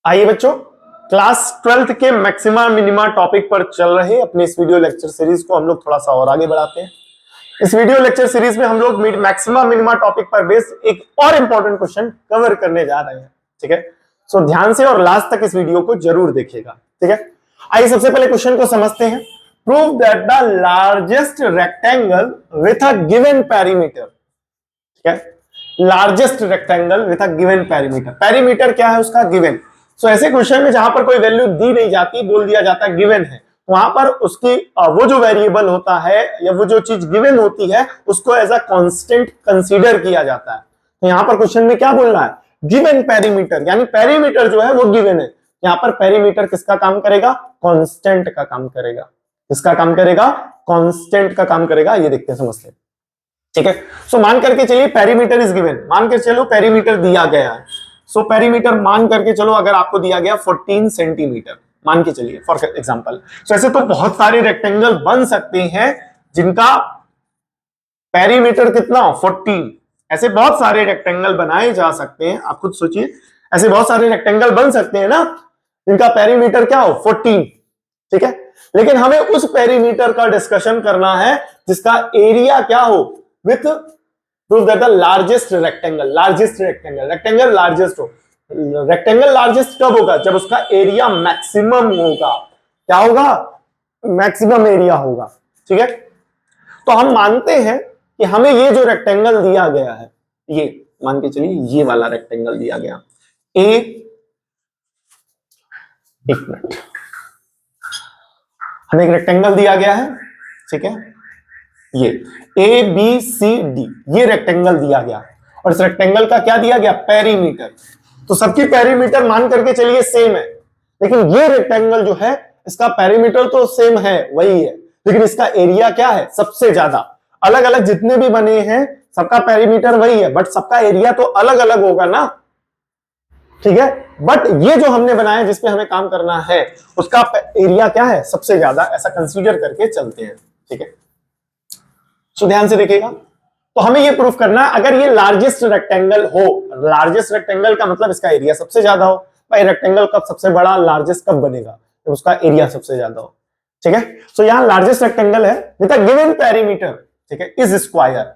आइए बच्चों, class 12th के मैक्सिमा मिनिमा टॉपिक पर चल रहे अपने इस वीडियो लेक्चर सीरीज को हम लोग थोड़ा सा और आगे बढ़ाते हैं। इस वीडियो लेक्चर सीरीज में हम लोग मैक्सिमा मिनिमा टॉपिक पर बेस्ड एक और इंपॉर्टेंट क्वेश्चन कवर करने जा रहे हैं। ठीक है, सो ध्यान से और लास्ट तक इस वीडियो को जरूर देखिएगा। ठीक है, आइए सबसे पहले क्वेश्चन को समझते हैं। Prove that the largest rectangle with a given perimeter. ठीक है, largest rectangle with a given perimeter. Perimeter क्या है उसका? गिवन। सो ऐसे क्वेश्चन में जहां पर कोई वैल्यू दी नहीं जाती, बोल दिया जाता है गिवन है, वहां पर उसकी वो जो वेरिएबल होता है या वो जो चीज गिवन होती है उसको एज अ कांस्टेंट कंसीडर किया जाता है। तो यहां पर क्वेश्चन में क्या बोलना है? गिवन पेरीमीटर, यानी पेरीमीटर जो है वो गिवन है। यहां पर पेरीमीटर किसका काम करेगा? कांस्टेंट का काम करेगा। किसका काम करेगा? कांस्टेंट का काम करेगा। ये देखते हैं, समझते हैं। ठीक है, सो मान करके चलिए पेरीमीटर इज गिवन, मान के चलो पेरीमीटर दिया गया है। सो पेरीमीटर मान करके चलो, अगर आपको दिया गया 14 सेंटीमीटर, मान के चलिए फॉर एग्जांपल। सो ऐसे तो बहुत सारे रेक्टेंगल बन सकते हैं जिनका पेरीमीटर कितना हो? 14। ऐसे बहुत सारे रेक्टेंगल बनाए जा सकते हैं, आप खुद सोचिए, ऐसे बहुत सारे रेक्टेंगल बन सकते हैं ना जिनका पेरीमीटर क्या हो? 14। ठीक है, लेकिन हमें उस पेरीमीटर का डिस्कशन करना है जिसका एरिया क्या हो? With prove that the largest rectangle, rectangle largest हो। रेक्टेंगल लार्जेस्ट कब होगा? जब उसका एरिया मैक्सिमम होगा। क्या होगा? मैक्सिमम एरिया होगा। ठीक है, तो हम मानते हैं कि हमें ये जो रेक्टेंगल दिया गया है, ये मान के चलिए ये वाला रेक्टेंगल दिया गया एक मिनट, हमें एक रेक्टेंगल दिया गया है। ठीक है, ये ए बी सी डी, ये रेक्टेंगल दिया गया और इस रेक्टेंगल का क्या दिया गया? पेरीमीटर। तो सबकी पेरीमीटर मान करके चलिए सेम है, लेकिन ये रेक्टेंगल जो है इसका पेरीमीटर तो सेम है, वही है, लेकिन इसका एरिया क्या है? सबसे ज्यादा। अलग अलग जितने भी बने हैं सबका पेरीमीटर वही है, बट सबका एरिया तो अलग अलग होगा ना। ठीक है, बट ये जो हमने बनाया जिसपे हमें काम करना है उसका एरिया क्या है? सबसे ज्यादा। ऐसा कंसीडर करके चलते हैं। ठीक है, सो ध्यान से देखिएगा। तो हमें ये प्रूफ करना है, अगर ये लार्जेस्ट रेक्टेंगल हो, लार्जेस्ट रेक्टेंगल का मतलब इसका एरिया सबसे ज्यादा हो। भाई रेक्टेंगल कब सबसे बड़ा, लार्जेस्ट कब बनेगा? तो उसका एरिया सबसे ज्यादा हो। ठीक है, सो यहां लार्जेस्ट रेक्टेंगल है विद अ गिवन पेरीमीटर। ठीक है, इज स्क्वायर,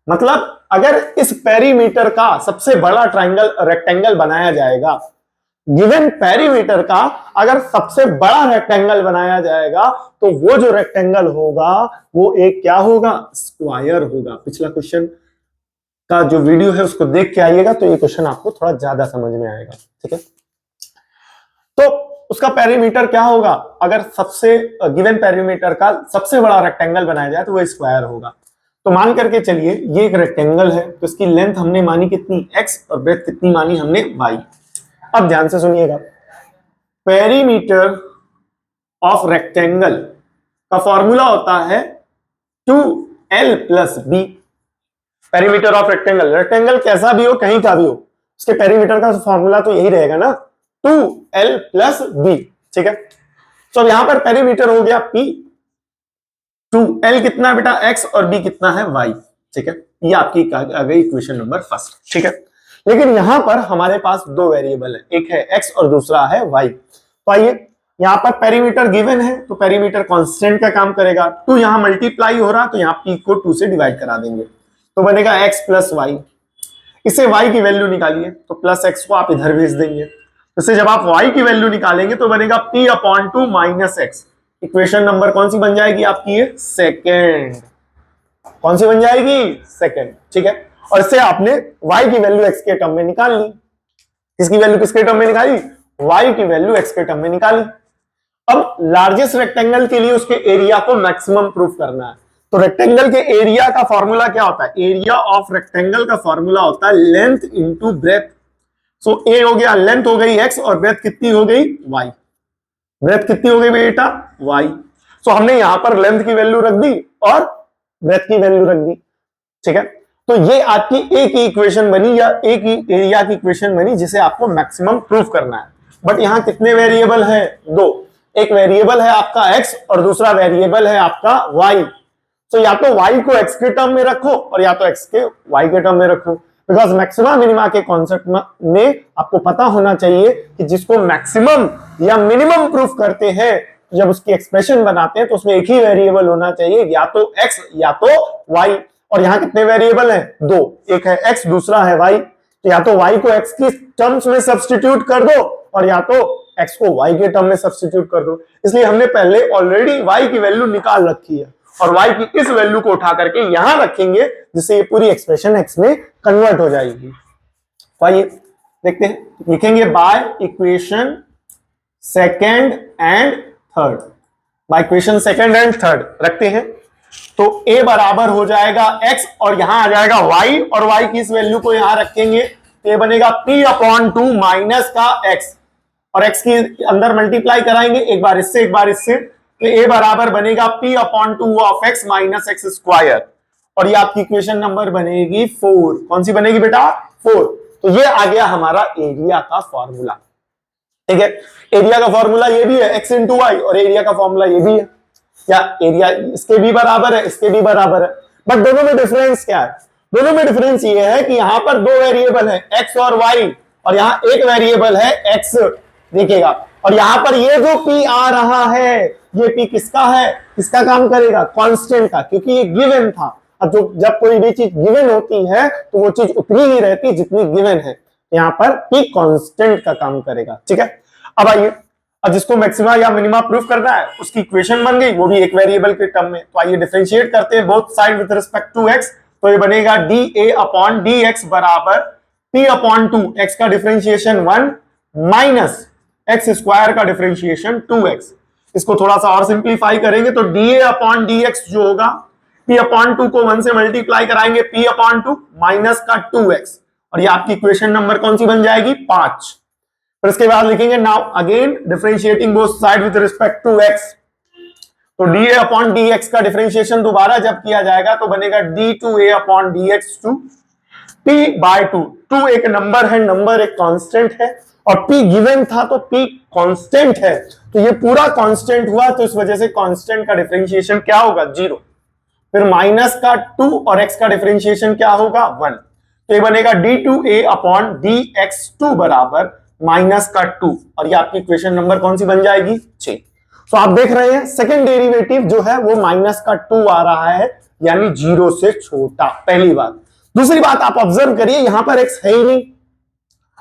मतलब अगर इस पेरीमीटर का सबसे बड़ा ट्राइंगल रेक्टेंगल बनाया जाएगा, गिवन पेरीमीटर का अगर सबसे बड़ा रेक्टेंगल बनाया जाएगा, तो वो जो रेक्टेंगल होगा वो एक क्या होगा? स्क्वायर होगा। पिछला क्वेश्चन का जो वीडियो है उसको देख के आइएगा, तो ये क्वेश्चन आपको थोड़ा ज्यादा समझ में आएगा। ठीक है, तो उसका पेरीमीटर क्या होगा? अगर सबसे गिवन पेरीमीटर का सबसे बड़ा रेक्टेंगल बनाया जाए तो वो स्क्वायर होगा। तो मान करके चलिए ये एक रेक्टेंगल है, तो इसकी लेंथ हमने मानी कितनी? x, और ब्रेथ कितनी मानी हमने? y। अब ध्यान से सुनिएगा, पेरीमीटर ऑफ रेक्टेंगल का फॉर्मूला होता है 2l plus b. Perimeter of rectangle, rectangle कैसा भी हो, कहीं का भी हो, उसके पेरीमीटर का फॉर्मूला तो यही रहेगा ना, 2l प्लस बी। ठीक है, तो अब यहां पर पेरीमीटर हो गया p, 2l कितना बेटा? x, और b कितना है? y। ठीक है, ये आपकी आ गई इक्वेशन नंबर फर्स्ट। ठीक है, लेकिन यहां पर हमारे पास दो वेरिएबल है, एक है x और दूसरा है y। तो आइए, यहां पर पेरीमीटर गिवन है तो पेरीमीटर कांस्टेंट का काम करेगा। 2 यहां मल्टीप्लाई हो रहा तो यहां p को 2 से डिवाइड करा देंगे, तो बनेगा x प्लस वाई। इसे y की वैल्यू निकालिए, तो प्लस x को आप इधर भेज देंगे, तो इसे जब आप y की वैल्यू निकालेंगे तो बनेगा p upon 2 minus x। Equation number कौन सी बन जाएगी आपकी? ये सेकेंड। कौन सी बन जाएगी? सेकेंड। ठीक है, और इससे आपने y की वैल्यू x के टर्म में निकाल ली। किसकी वैल्यू किसके टर्म में निकाली? y की वैल्यू x के टर्म में निकाली। अब लार्जेस्ट रेक्टेंगल के लिए उसके एरिया को मैक्सिमम प्रूफ करना है, तो रेक्टेंगल के एरिया का फॉर्मूला क्या होता है? एरिया ऑफ रेक्टेंगल का फॉर्मूला होता है लेंथ इंटू ब्रेथ। सो ए हो गया, लेंथ हो गई x, और ब्रेथ कितनी हो गई? y। ब्रेथ कितनी हो गई बेटा? y। सो हमने यहां पर लेंथ की वैल्यू रख दी और ब्रेथ की वैल्यू रख दी। ठीक है, तो ये आपकी एक ही इक्वेशन बनी, या एक ही एरिया की इक्वेशन बनी जिसे आपको मैक्सिमम प्रूफ करना है। बट यहां कितने वेरिएबल है? दो। एक वेरिएबल है आपका x और दूसरा वेरिएबल है आपका y। तो या तो y को x के टर्म में रखो और या तो x के y के टर्म में रखो। बिकॉज मैक्सिमा मिनिमा के कॉन्सेप्ट में आपको पता होना चाहिए कि जिसको मैक्सिमम या मिनिमम प्रूफ करते हैं, जब उसकी एक्सप्रेशन बनाते हैं तो उसमें एक ही वेरिएबल होना चाहिए, या तो x या तो y। और यहाँ कितने वेरिएबल हैं? दो, एक है x, दूसरा है y। तो या तो y को x की टर्म्स में सब्स्टिट्यूट कर दो और या तो x को y के टर्म में सब्स्टिट्यूट कर दो। इसलिए हमने पहले ऑलरेडी y की वैल्यू निकाल रखी है और y की इस वैल्यू को उठा करके यहां रखेंगे, जिससे ये पूरी एक्सप्रेशन x में कन्वर्ट हो जाएगी। तो आइए देखते हैं, लिखेंगे by equation second and third. By equation second and third रखते हैं तो a बराबर हो जाएगा x और यहां आ जाएगा y, और y की इस वैल्यू को यहां रखेंगे तो ये बनेगा p/2 माइनस का x, और x की अंदर मल्टीप्लाई कराएंगे एक बार इससे एक बार इससे, तो a बराबर बनेगा p/2 of x minus x square, और ये आपकी इक्वेशन नंबर बनेगी 4। कौन सी बनेगी बेटा? 4। तो ये आ गया हमारा एरिया का फॉर्मूला। ठीक है, एरिया का फॉर्मूला ये भी है x इंटू वाई, और एरिया का फॉर्मूला ये भी है, या एरिया इसके भी बराबर है इसके भी बराबर है, बट दोनों में डिफरेंस क्या है? दोनों में डिफरेंस ये है कि यहां पर दो वेरिएबल है x और y, और यहां एक वेरिएबल है x, देखिएगा। और यहां पर ये जो p आ रहा है, ये p किसका है? किसका काम करेगा? कांस्टेंट का, क्योंकि ये गिवन था। अब जो जब कोई भी चीज गिवन होती है तो वो चीज उतनी ही रहती जितनी गिवन है, यहां पर p कांस्टेंट का काम करेगा। ठीक है, अब आइए, अब जिसको मैक्सिमा या मिनिमा प्रूफ करना है उसकी इक्वेशन बन गई, वो भी एक वेरिएबल के टर्म में। तो आइए डिफरेंशिएट करते हैं both side with respect to x। तो ये बनेगा dA/dx बराबर p/2, x का डिफरेंशिएशन 1 माइनस एक्स स्क्वायर का डिफरेंशिएशन 2x। इसको थोड़ा सा और सिंप्लीफाई करेंगे तो dA/dx जो होगा, p/2 को 1 से मल्टीप्लाई कराएंगे p/2 माइनस का 2x, और ये आपकी इक्वेशन नंबर कौन सी बन जाएगी? 5। फिर इसके बाद लिखेंगे now again differentiating both side with respect to x। तो dA/dx का डिफरेंशिएशन दोबारा जब किया जाएगा तो बनेगा d2A/dx टू p/2। 2 एक नंबर है, नंबर एक कांस्टेंट है, और p गिवन था तो p कांस्टेंट है, तो ये पूरा कांस्टेंट हुआ, तो इस वजह से कांस्टेंट का डिफरेंशिएशन क्या होगा? 0। फिर माइनस का 2 और x का डिफरेंशिएशन क्या होगा? 1। तो ये बनेगा d2A/dx2 बराबर माइनस का 2, और ये आपकी इक्वेशन नंबर कौन सी बन जाएगी? 6। तो आप देख रहे हैं सेकंड डेरिवेटिव जो है वो माइनस का 2 आ रहा है, यानी 0 से छोटा, पहली बात। दूसरी बात आप ऑब्जर्व करिए, यहां पर x है ही नहीं,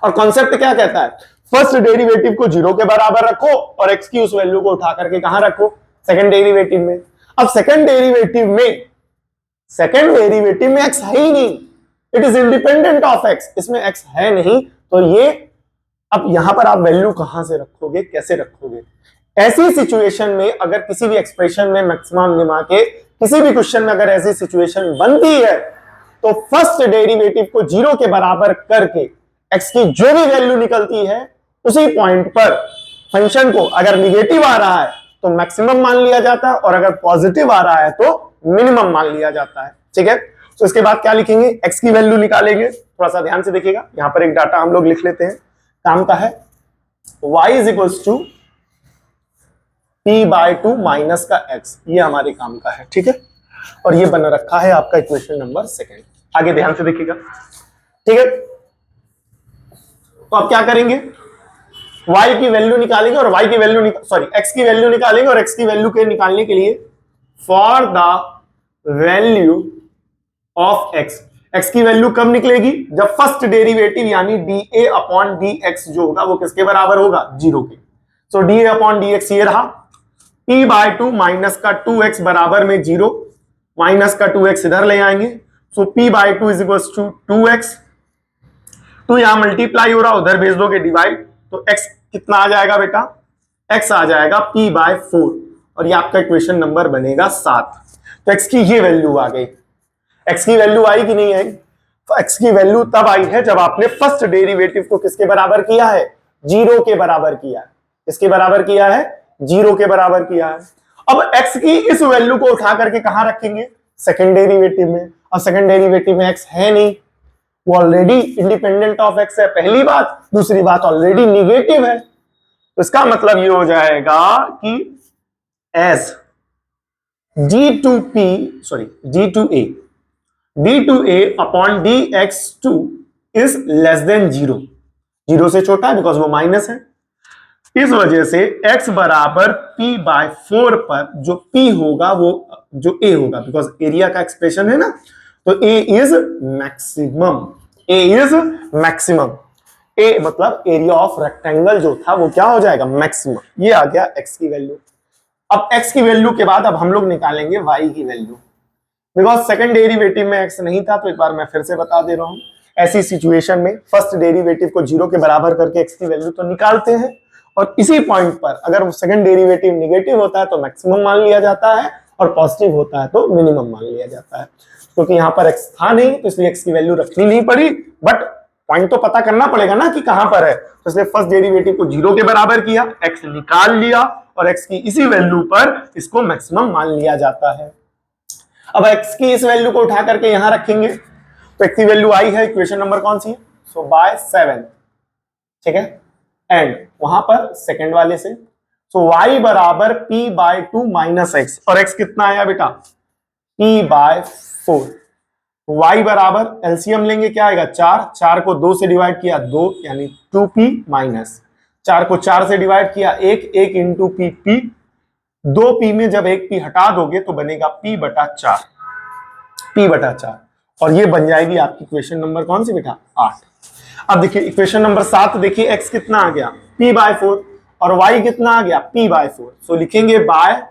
और कॉन्सेप्ट क्या कहता है? फर्स्ट डेरिवेटिव को 0 के बराबर रखो और x की उस वैल्यू को उठा करके कहां रखो? सेकंड डेरिवेटिव में। अब सेकंड डेरिवेटिव में x है ही नहीं, it is independent of x, इसमें x है नहीं, तो ये अब यहां पर आप वैल्यू कहां से रखोगे, कैसे रखोगे? ऐसी सिचुएशन में अगर किसी भी एक्सप्रेशन में मैक्सिमा मिनिमा के किसी भी क्वेश्चन में अगर ऐसी सिचुएशन बनती है तो फर्स्ट डेरिवेटिव को 0 के बराबर करके x की जो भी वैल्यू निकलती है उसी पॉइंट पर फंक्शन को अगर निगेटिव आ रहा है तो मैक्सिमम मान लिया जाता है, और अगर पॉजिटिव आ रहा है तो मिनिमम मान लिया जाता है। ठीक है, तो इसके बाद क्या लिखेंगे? x की वैल्यू निकालेंगे। थोड़ा सा ध्यान से देखिएगा, यहां पर एक डाटा हम लोग लिख लेते हैं, काम का है। y is equals to p/2 minus का x, ये हमारे काम का है। ठीक है, और ये बना रखा है आपका इक्वेशन नंबर सेकेंड। आगे ध्यान से देखिएगा। ठीक है, तो आप क्या करेंगे? y की वैल्यू निकालेंगे और y की वैल्यू x की वैल्यू निकालेंगे, और x की वैल्यू के निकालने के लिए for the value of x की वैल्यू कब निकलेगी? जब फर्स्ट डेरिवेटिव यानी dA/dx जो होगा वो किसके बराबर होगा? 0 के। सो dA/dx ये रहा, p/2 माइनस का 2x बराबर में 0, माइनस का 2x इधर ले आएंगे, सो p/2 is equal to 2x। तो यहां मल्टीप्लाई हो रहा, उधर भेज दोगे डिवाइड, तो x कितना आ जाएगा बेटा? x आ जाएगा p/4, और ये आपका इक्वेशन नंबर बनेगा 7। तो x की ये वैल्यू आ गई। x की वैल्यू आई कि नहीं आई? तो x की वैल्यू तब आई है जब आपने फर्स्ट डेरिवेटिव को किसके बराबर किया है? 0 के बराबर किया है। किसके बराबर किया है? 0 के बराबर किया है। अब x की इस वैल्यू को उठा करके कहां रखेंगे? सेकंड डेरिवेटिव में। अब सेकंड डेरिवेटिव में x है नहीं, वो ऑलरेडी इंडिपेंडेंट ऑफ x है, पहली बात। दूसरी बात ऑलरेडी निगेटिव है, तो इसका मतलब ये हो जाएगा कि as g2a d2a upon dx2 is less than 0, 0 से छोटा है बिकॉज वो माइनस है। इस वजह से x बराबर p बाय 4 पर जो p होगा वो जो a होगा, बिकॉज एरिया का एक्सप्रेशन है ना, तो a is maximum, a is maximum, a मतलब एरिया ऑफ रेक्टेंगल जो था वो क्या हो जाएगा, मैक्सिमम। ये आ गया x की वैल्यू। अब x की वैल्यू के बाद अब हम लोग निकालेंगे y की वैल्यू, बिकॉज सेकंड डेरिवेटिव में x नहीं था, तो एक बार मैं फिर से बता दे रहा हूं। ऐसी सिचुएशन में फर्स्ट डेरिवेटिव को 0 के बराबर करके x की वैल्यू तो निकालते हैं, और इसी पॉइंट पर अगर सेकंड डेरिवेटिव नेगेटिव होता है तो मैक्सिमम मान लिया जाता है, और पॉजिटिव होता है तो मिनिमम मान लिया जाता है। क्योंकि यहाँ पर x था नहीं तो इसलिए x की वैल्यू रखनी नहीं पड़ी, बट पॉइंट तो पता करना पड़ेगा ना कि कहां पर है, तो इसलिए फर्स्ट डेरिवेटिव को 0 के बराबर किया, x निकाल लिया, और x की इसी वैल्यू पर इसको मैक्सिमम मान लिया जाता है। अब x की इस वैल्यू को उठा करके यहां रखेंगे, तो x की वैल्यू आई है, इक्वेशन नंबर कौन सी है, सो बाय 7, ठीक है, एंड वहां पर सेकंड वाले से, सो y बराबर p बाय 2 माइनस एक्स, और x कितना आया बेटा, p बाय 4, y बराबर एलसीएम लेंगे क्या आएगा, 4, 4 को 2 से डिवाइड किया 2 यानी 2p माइनस 4 को 4 से डिवाइड किया 1, 1 इंटू p, 2p में जब 1p हटा दोगे तो बनेगा p बटा 4, p बटा 4, और ये बन जाएगी आपकी इक्वेशन नंबर कौन सी बेटा, 8। अब देखिए इक्वेशन नंबर 7 देखिए, x कितना आ गया, p बाय 4, और y कितना आ गया, p बाय 4, सो लिखेंगे by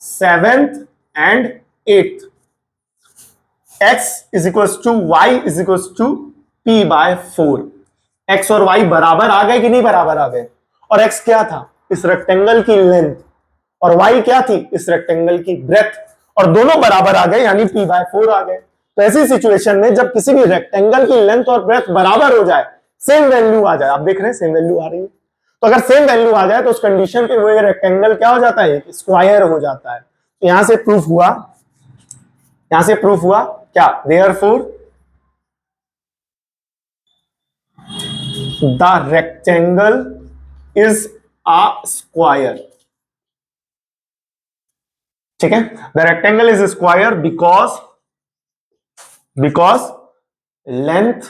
7th and 8th, x is equals to y is equals to p by 4। x और y बराबर आ गए कि नहीं बराबर आ गए, और x क्या था, इस रेक्टेंगल की लेंथ, और y क्या थी, इस रेक्टेंगल की ब्रेथ, और दोनों बराबर आ गए यानी p बाय 4 आ गए। तो ऐसी सिचुएशन में जब किसी भी रेक्टेंगल की लेंथ और ब्रेथ बराबर हो जाए, सेम वैल्यू आ जाए, आप देख रहे हैं सेम वैल्यू आ रही है, तो अगर सेम वैल्यू आ जाए तो उस कंडीशन पे वो रेक्टेंगल क्या हो जाता है, स्क्वायर हो जाता है। तो यहां से प्रूफ हुआ, यहां से प्रूफ हुआ क्या, therefore the rectangle is a square, ठीक है, the rectangle is square because length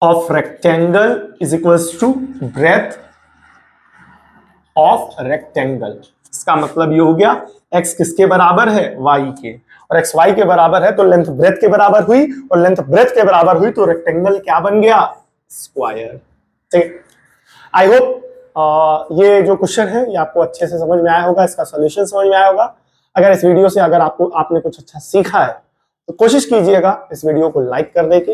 of rectangle is equals to breadth of rectangle. इसका मतलब ये हो गया x किसके बराबर है, y के, और x y के बराबर है तो लेंथ ब्रेथ के बराबर हुई, और लेंथ ब्रेथ के बराबर हुई तो रेक्टेंगल क्या बन गया, स्क्वायर। ठीक, आई होप ये जो क्वेश्चन है ये आपको अच्छे से समझ में आया होगा, इसका सॉल्यूशन समझ में आया होगा। अगर इस वीडियो से अगर आपने कुछ अच्छा सीखा है तो कोशिश कीजिएगा इस वीडियो को लाइक करने की।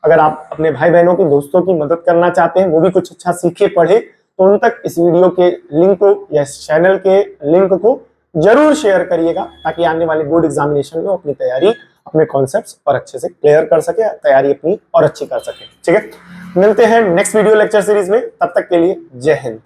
अगर आप अपने भाई बहनों की, दोस्तों की मदद करना चाहते हैं, वो भी कुछ अच्छा सीखे पढ़े, तो उन तक इस वीडियो के लिंक को या इस चैनल के लिंक को जरूर शेयर करिएगा, ताकि आने वाले बोर्ड एग्जामिनेशन में अपनी तैयारी, अपने कॉन्सेप्ट्स और अच्छे से क्लियर कर सके, तैयारी अपनी और अच्छी कर सके। ठीक है, मिलते हैं नेक्स्ट वीडियो लेक्चर सीरीज में, तब तक के लिए जय हिंद।